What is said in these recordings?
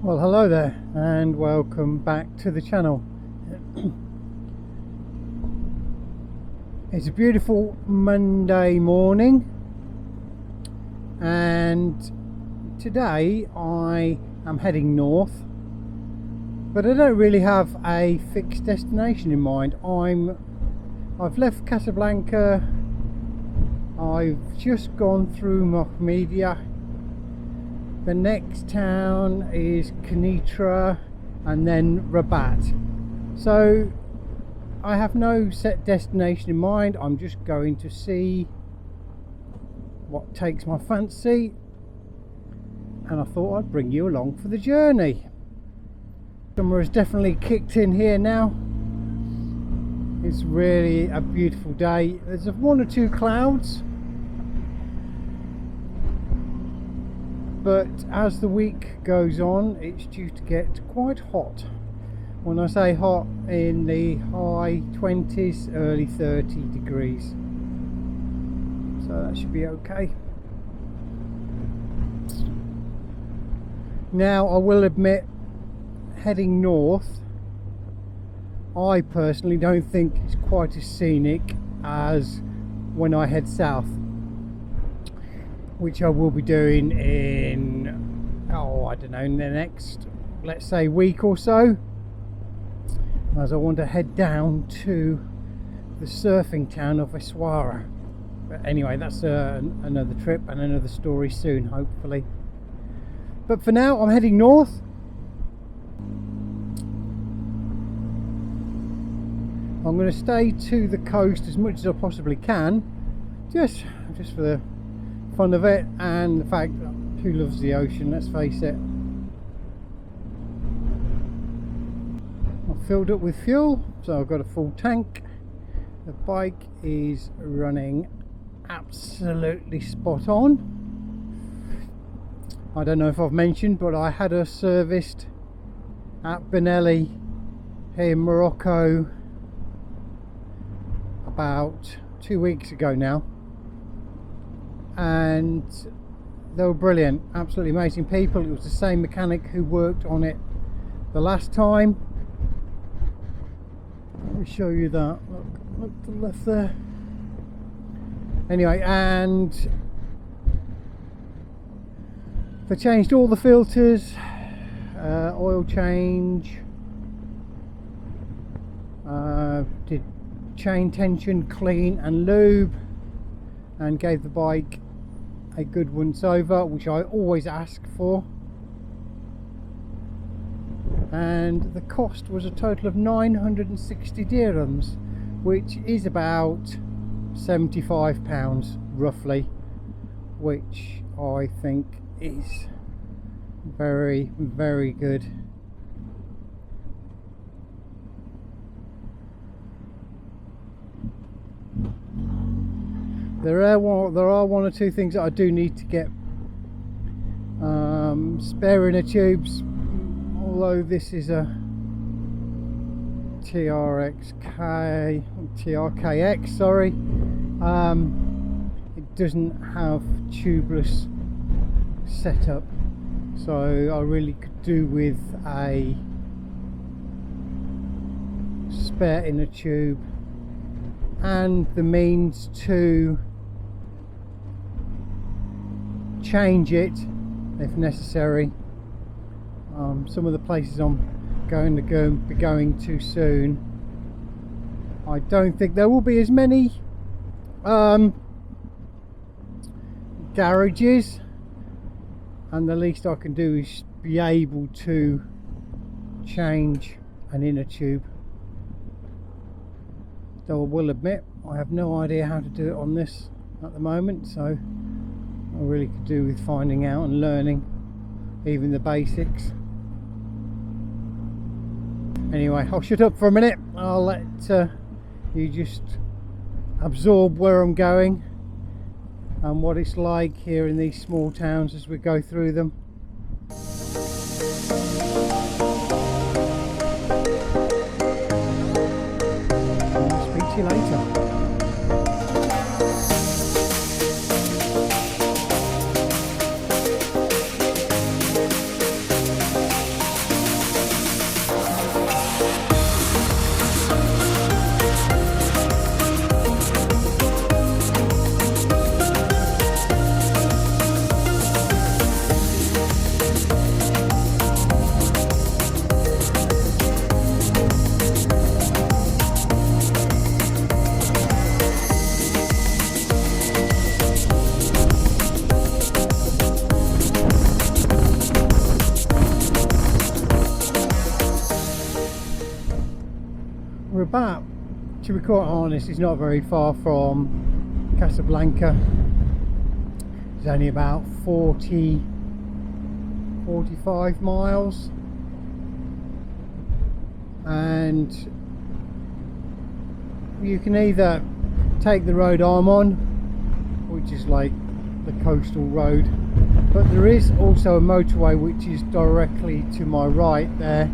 Well, hello there and welcome back to the channel. It's a beautiful Monday morning and today I am heading north, but I don't really have a fixed destination in mind. I've left Casablanca. I've just gone through Mahmedia. The next town is Kenitra and then Rabat. So I have no set destination in mind. I'm just going to see what takes my fancy, and I thought I'd bring you along for the journey. Summer has definitely kicked in here now. It's really a beautiful day. There's one or two clouds, but as the week goes on it's due to get quite hot. When I say hot, in the high 20s, early 30 degrees, so that should be okay. Now I will admit, heading north, I personally don't think it's quite as scenic as when I head south, which I will be doing in, I don't know, in the next, let's say, week or so, as I want to head down to the surfing town of Essaouira. But anyway, that's another trip and another story soon, hopefully. But for now, I'm heading north. I'm going to stay to the coast as much as I possibly can, just for the fun of it, and the fact that who loves the ocean, let's face it. I've filled up with fuel, so I've got a full tank. The bike is running absolutely spot on. I don't know if I've mentioned, but I had her serviced at Benelli here in Morocco about 2 weeks ago now, and they were brilliant, absolutely amazing people. It was the same mechanic who worked on it the last time. Let me show you that. Look to the left there. Anyway, and they changed all the filters, oil change, did chain tension, clean and lube, and gave the bike a good once over, which I always ask for. And the cost was a total of 960 dirhams, which is about £75 roughly, which I think is very, very good. There are one or two things that I do need to get spare inner tubes, although this is a TRKX, sorry, it doesn't have tubeless setup, so I really could do with a spare inner tube and the means to change it if necessary. Some of the places I'm going to be going to soon, I don't think there will be as many garages, and the least I can do is be able to change an inner tube. Though I will admit, I have no idea how to do it on this at the moment, so I really could do with finding out and learning even the basics. Anyway, I'll shut up for a minute. I'll let you just absorb where I'm going and what it's like here in these small towns as we go through them. I'll speak to you later. Rabat, to be quite honest, is not very far from Casablanca. It's only about 45 miles, and you can either take the road I'm on, which is like the coastal road, but there is also a motorway which is directly to my right there,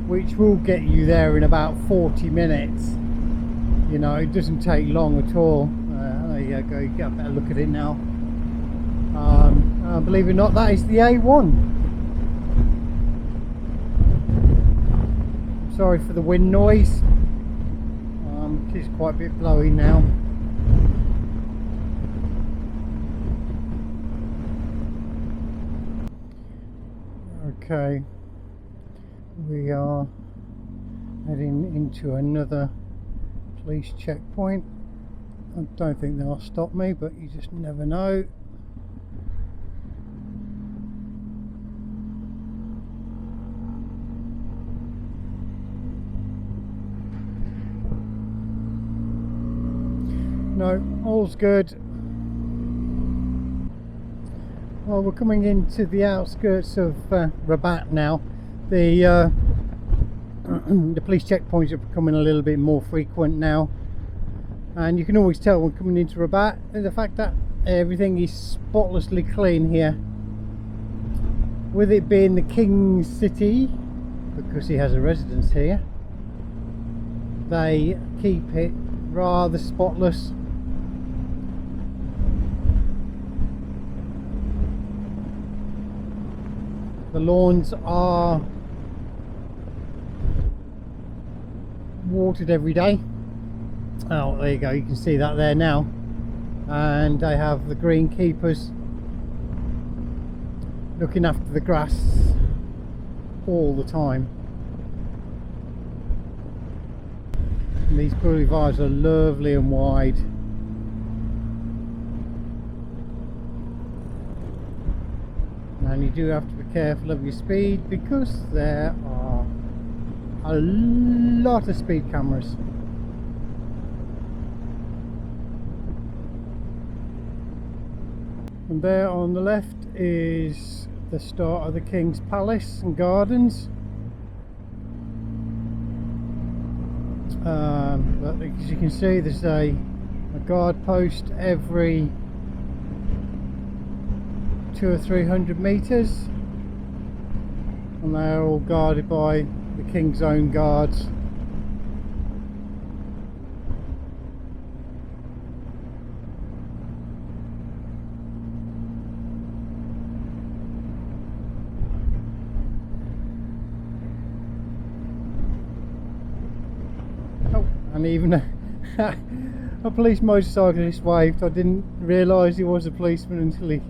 which will get you there in about 40 minutes. You know, it doesn't take long at all. There you go, you get a better look at it now. Believe it or not, that is the A1. Sorry for the wind noise. It's quite a bit blowy now. Okay, we are heading into another police checkpoint. I don't think they'll stop me, but you just never know. No, all's good. Well, we're coming into the outskirts of Rabat now. The police checkpoints are becoming a little bit more frequent now, and you can always tell when coming into Rabat the fact that everything is spotlessly clean here. With it being the King's city, because he has a residence here, they keep it rather spotless. The lawns are watered every day. Oh, there you go, you can see that there now. And they have the greenkeepers looking after the grass all the time. And these boulevards are lovely and wide. And you do have to be careful of your speed, because there are a lot of speed cameras. And there on the left is the start of the King's Palace and Gardens. But as you can see, there's a guard post every 200 or 300 meters, and they're all guarded by the King's own guards. Oh, and even a police motorcyclist waved. I didn't realise he was a policeman until he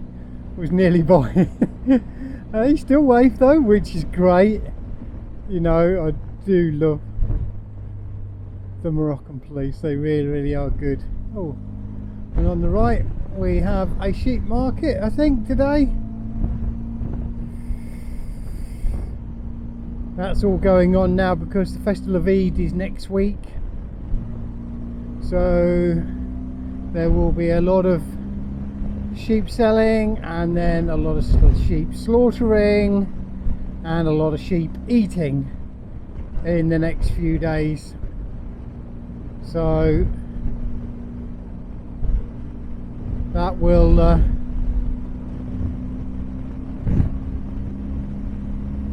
was nearly by. He still waved though, which is great. You know, I do love the Moroccan police, they really are good. Oh, and on the right we have a sheep market, I think, today. That's all going on now because the Festival of Eid is next week, so there will be a lot of sheep selling, and then a lot of sheep slaughtering, and a lot of sheep eating in the next few days. So that will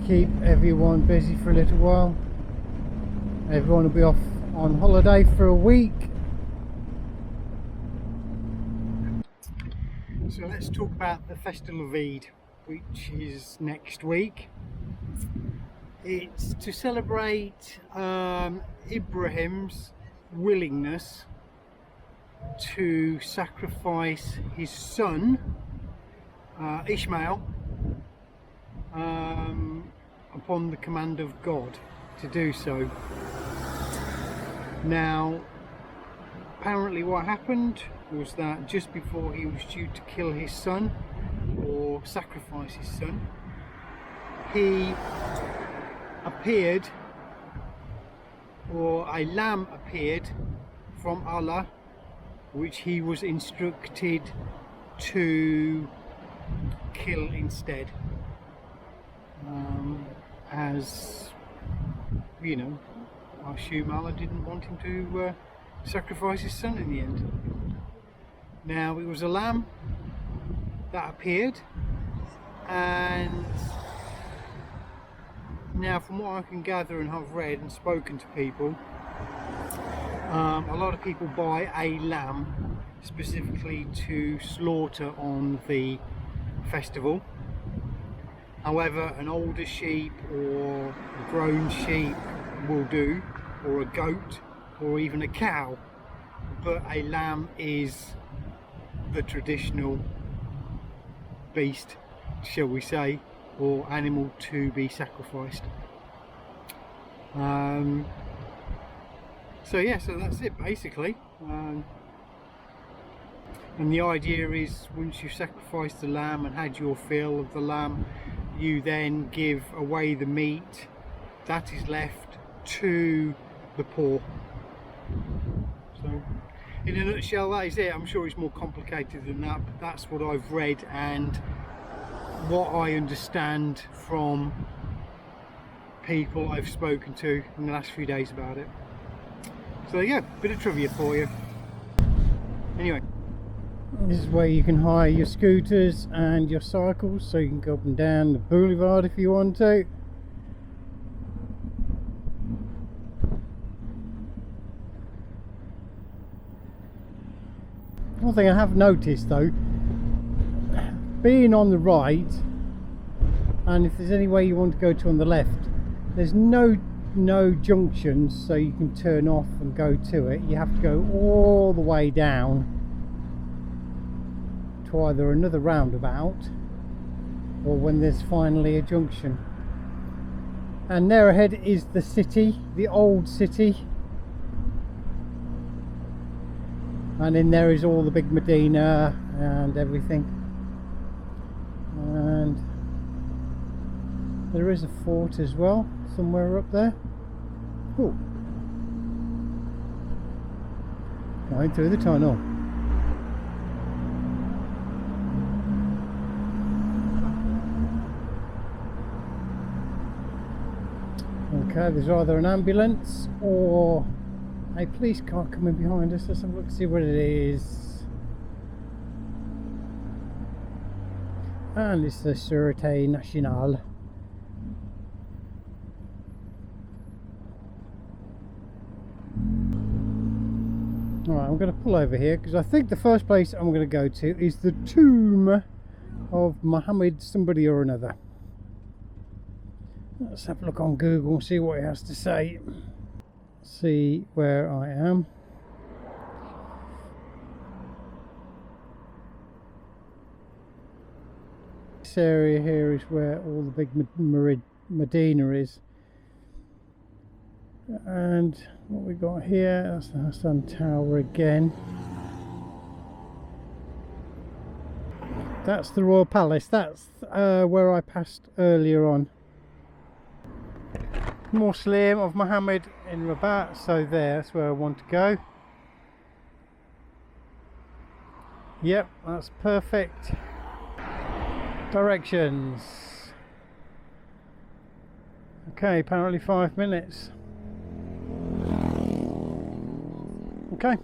keep everyone busy for a little while. Everyone will be off on holiday for a week. So let's talk about the Festival of Eid, which is next week. It's to celebrate Ibrahim's willingness to sacrifice his son Ishmael upon the command of God to do so. Now, apparently what happened was that just before he was due to kill his son, or sacrifice his son, he appeared, or a lamb appeared from Allah, which he was instructed to kill instead, as you know, I assume Allah didn't want him to sacrifice his son in the end. Now, it was a lamb that appeared, and now from what I can gather and have read and spoken to people, a lot of people buy a lamb specifically to slaughter on the festival. However, an older sheep or a grown sheep will do, or a goat, or even a cow, but a lamb is the traditional beast, shall we say, or animal to be sacrificed. So yeah, so that's it basically. And the idea is, once you've sacrificed the lamb and had your fill of the lamb, you then give away the meat that is left to the poor. So in a nutshell, that is it. I'm sure it's more complicated than that, but that's what I've read and what I understand from people I've spoken to in the last few days about it. So there you go, bit of trivia for you. Anyway, this is where you can hire your scooters and your cycles, so you can go up and down the boulevard if you want to. One thing I have noticed though, being on the right, and if there's any way you want to go to on the left, there's no junctions so you can turn off and go to it. You have to go all the way down to either another roundabout or when there's finally a junction. And there ahead is the city, the old city, and in there is all the big Medina and everything. And there is a fort as well somewhere up there. Oh, going through the tunnel. Okay, there's either an ambulance or a police car coming behind us. Let's have a look, see what it is. And it's the Sûreté Nationale. Alright, I'm going to pull over here because I think the first place I'm going to go to is the tomb of Muhammad somebody or another. Let's have a look on Google and see what it has to say. See where I am. This area here is where all the big Medina is. And what we got here, that's the Hassan Tower again. That's the Royal Palace. That's where I passed earlier on. Mausoleum of Muhammad in Rabat, so that's where I want to go. Yep, that's perfect. Directions. Okay, apparently 5 minutes. Okay,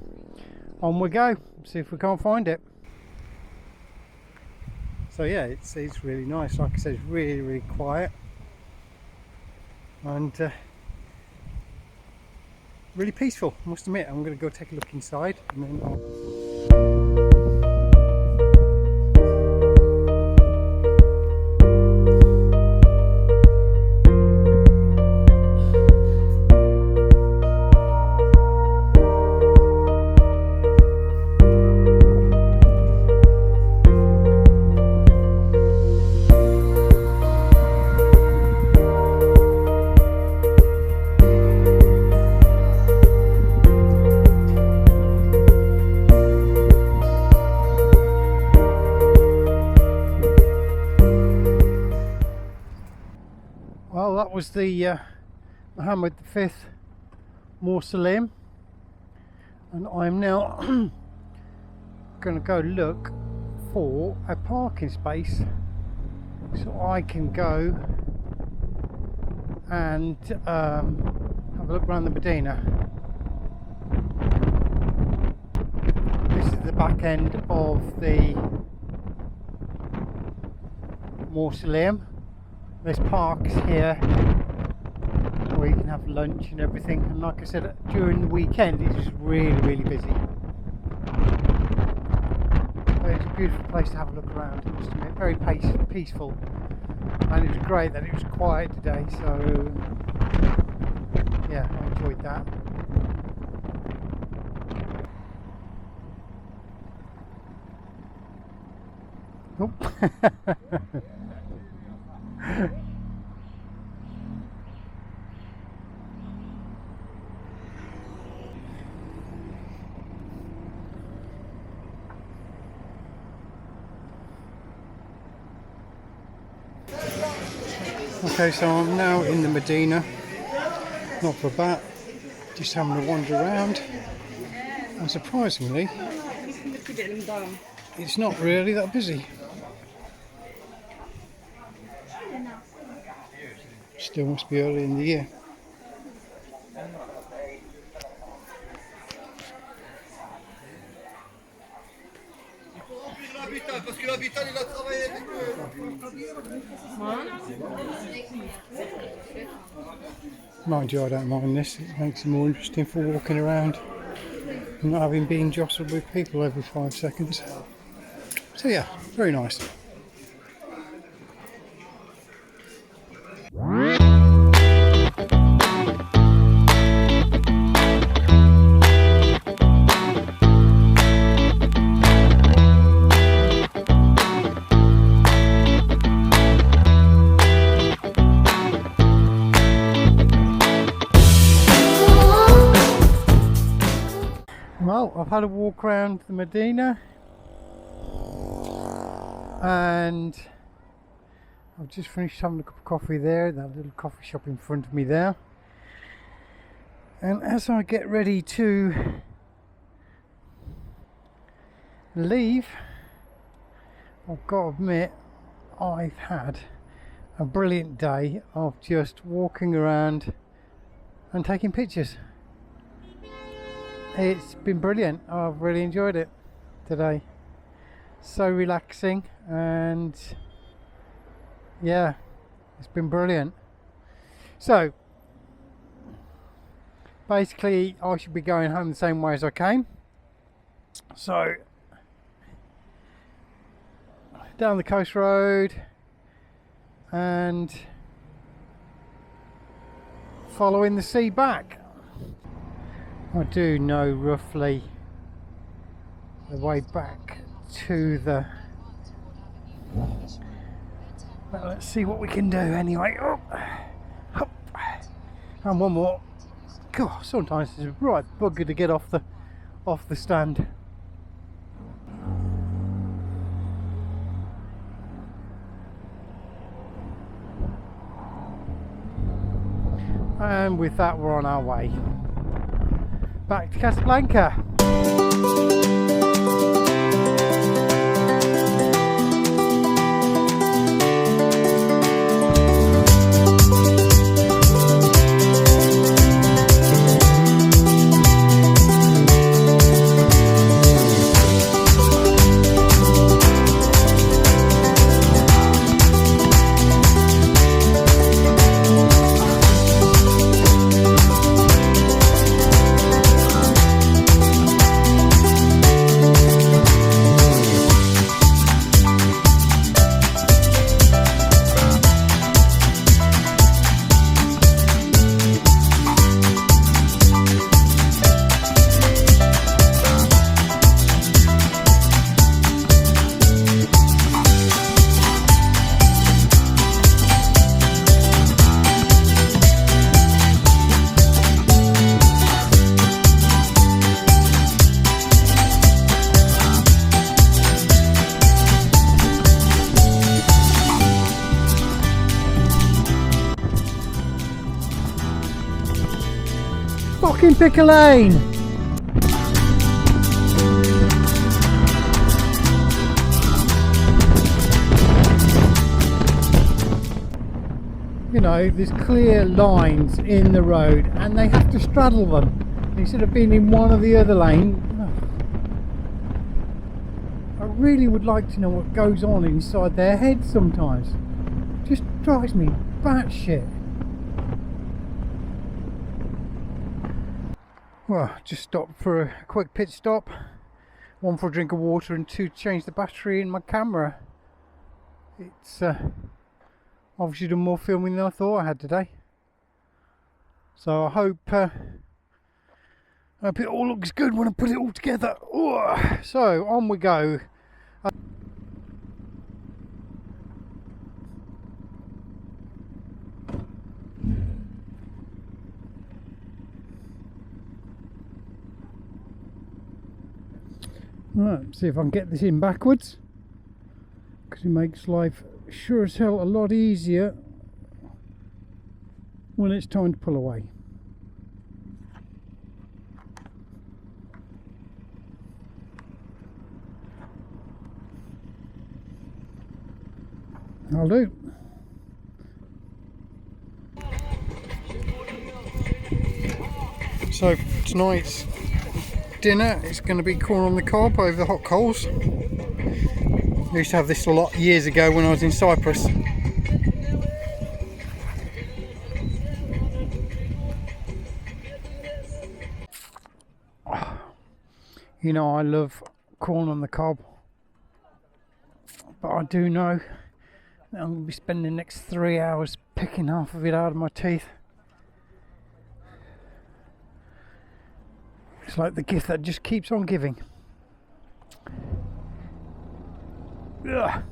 on we go, see if we can't find it. So yeah, it's really nice. Like I said, it's really quiet and really peaceful, I must admit. I'm going to go take a look inside and then that was the Muhammad V mausoleum, and I'm now going to go look for a parking space so I can go and have a look around the Medina. This is the back end of the mausoleum. There's parks here where you can have lunch and everything, and like I said, during the weekend it's just really busy. But it's a beautiful place to have a look around, I must admit. Very peaceful, and it was great that it was quiet today, so yeah, I enjoyed that. Oh. Okay, so I'm now in the Medina, not Rabat, just having a wander around, and surprisingly it's not really that busy. Still must be early in the year. Mind you, I don't mind this. It makes it more interesting for walking around and not having been jostled with people every 5 seconds. So yeah, very nice. Well, I've had a walk around the Medina and I've just finished having a cup of coffee there, that little coffee shop in front of me there. And as I get ready to leave, I've got to admit I've had a brilliant day of just walking around and taking pictures. It's been brilliant. I've really enjoyed it today. So relaxing, and yeah, it's been brilliant. So basically I should be going home the same way as I came. So down the coast road and following the sea back. I do know roughly the way back to the... Well, let's see what we can do anyway. Oh, hop. And one more. God, sometimes it's a right bugger to get off the stand. And with that, we're on our way back to Casablanca. fucking pick a lane. You know, there's clear lines in the road and they have to straddle them instead of being in one or the other lane. I really would like to know what goes on inside their heads sometimes. It just drives me batshit. Well, just stopped for a quick pit stop. One for a drink of water and two to change the battery in my camera. It's obviously done more filming than I thought I had today. So I hope it all looks good when I put it all together. So on we go. Right, see if I can get this in backwards, because it makes life sure as hell a lot easier when it's time to pull away. I'll do. So tonight's dinner is going to be corn on the cob over the hot coals. I used to have this a lot years ago when I was in Cyprus. You know, I love corn on the cob, but I do know that I'm going to be spending the next 3 hours picking half of it out of my teeth. It's like the gift that just keeps on giving. Ugh.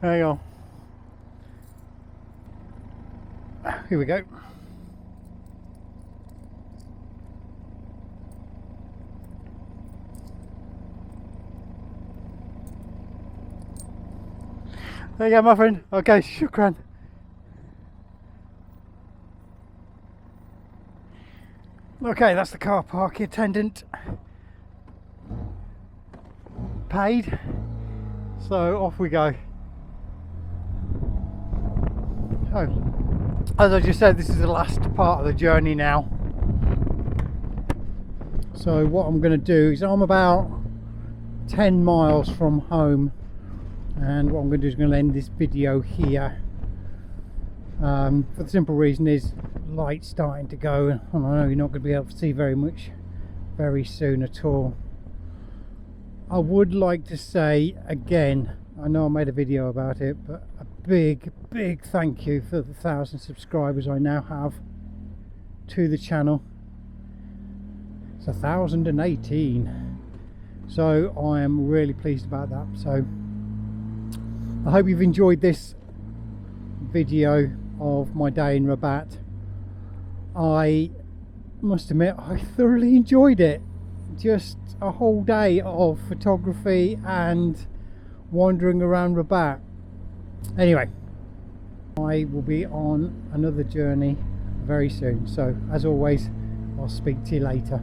Hang on. Here we go. There you go, my friend. Okay, shukran. Okay, that's the car park attendant paid. So off we go. So, as I just said, this is the last part of the journey now. So what I'm going to do is I'm about 10 miles from home, and what I'm going to do is going to end this video here. For the simple reason is light's starting to go, and I know you're not going to be able to see very much very soon at all. I would like to say again, I know I made a video about it, but a big thank you for the 1,000 subscribers I now have to the channel. It's 1,018, so I am really pleased about that. So I hope you've enjoyed this video of my day in Rabat. I must admit I thoroughly enjoyed it. Just a whole day of photography and wandering around Rabat. Anyway, I will be on another journey very soon, so as always I'll speak to you later.